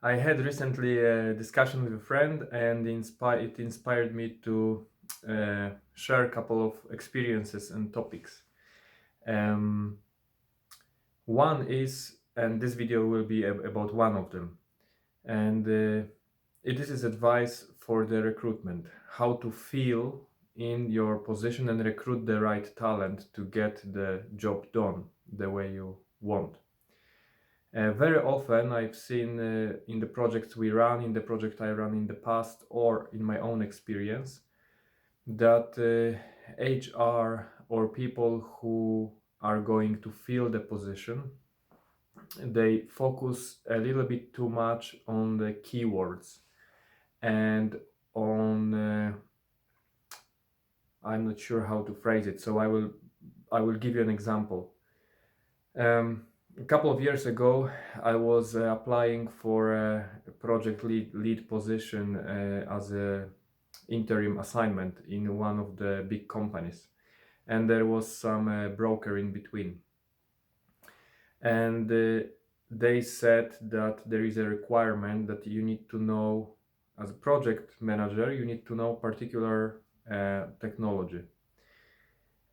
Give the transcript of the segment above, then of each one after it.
I had recently a discussion with a friend, and it inspired me to share a couple of experiences and topics. Um, One is, and this video will be about one of them, and this is advice for the recruitment: how to feel in your position and recruit the right talent to get the job done the way you want. Very often I've seen in the projects we run, in the project I run in the past, or in my own experience, that HR or people who are going to fill the position, they focus a little bit too much on the keywords and on I'm not sure how to phrase it, so I will give you an example. A couple of years ago, I was applying for a project lead position as a interim assignment in one of the big companies, and there was some broker in between, and they said that there is a requirement that you need to know, as a project manager, you need to know particular technology.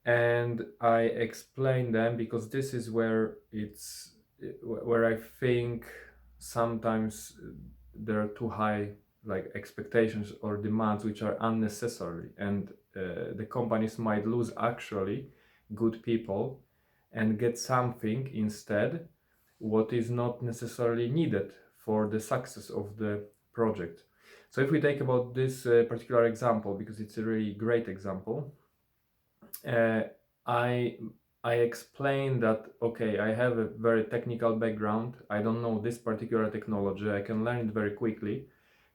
And I explain them because this is where I think sometimes there are too high like expectations or demands which are unnecessary, and the companies might lose actually good people and get something instead what is not necessarily needed for the success of the project. So if we take about this particular example, because it's a really great example, uh, I I explained that okay, I have a very technical background. I don't know this particular technology. I can learn it very quickly,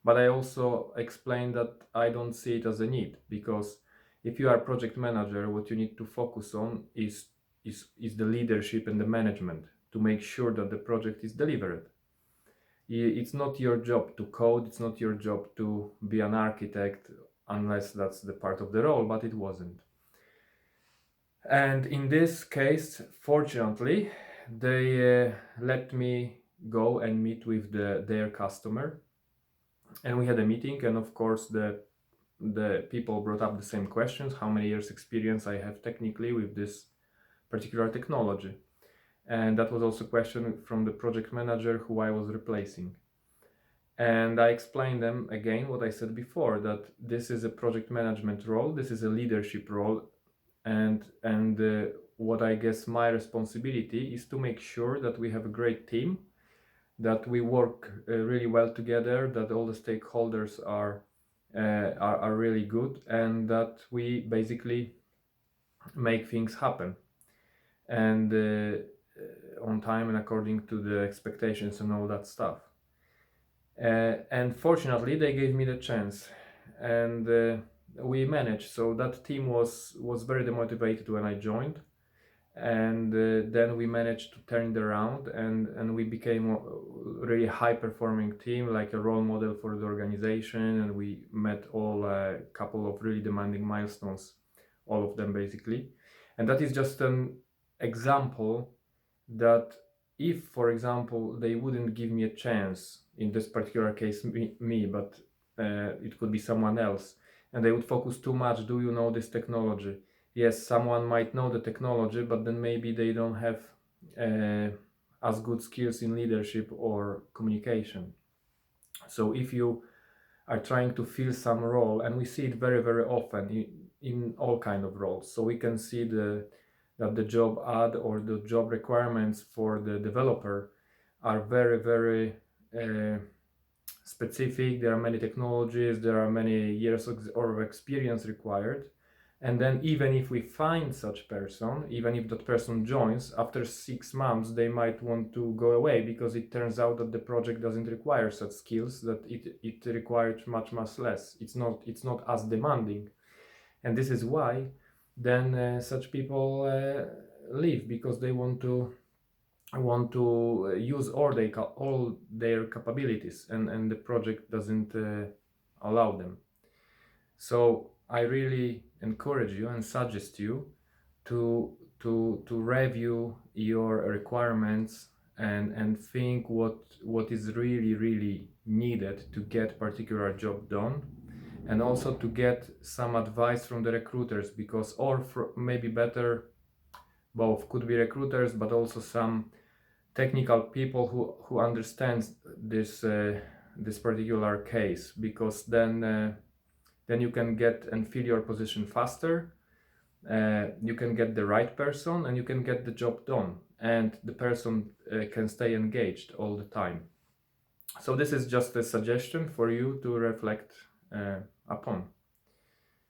but I also explained that I don't see it as a need, because if you are project manager, what you need to focus on is the leadership and the management to make sure that the project is delivered. It's not your job to code. It's not your job to be an architect, unless that's the part of the role. But it wasn't. And in this case, fortunately, they let me go and meet with their customer, and we had a meeting. And of course, the people brought up the same questions: how many years experience I have technically with this particular technology. And that was also a question from the project manager who I was replacing. And I explained them again what I said before, that this is a project management role, this is a leadership role, and what I guess my responsibility is to make sure that we have a great team, that we work really well together, that all the stakeholders are really good, and that we basically make things happen, and on time and according to the expectations and all that stuff. And fortunately, they gave me the chance, and we managed. So that team was very demotivated when I joined, and then we managed to turn it around, and we became a really high performing team, like a role model for the organization. And we met all a couple of really demanding milestones, all of them basically. And that is just an example that if, for example, they wouldn't give me a chance, in this particular case me, but it could be someone else, and they would focus too much: do you know this technology? Yes, someone might know the technology, but then maybe they don't have as good skills in leadership or communication. So if you are trying to fill some role, and we see it very, very often in all kind of roles, so we can see that the job ad or the job requirements for the developer are very, very specific. There are many technologies, there are many years of experience required. And then even if we find such person, even if that person joins, after 6 months they might want to go away, because it turns out that the project doesn't require such skills, that it required much less. It's not as demanding. And this is why then such people leave, because they want to use all their capabilities, and the project doesn't allow them. So I really encourage you and suggest you to review your requirements and think what is really needed to get particular job done, and also to get some advice from the recruiters, because maybe better, both could be recruiters but also some technical people who understands this particular case, because then you can get and fill your position faster. You can get the right person and you can get the job done, and the person can stay engaged all the time. So this is just a suggestion for you to reflect upon.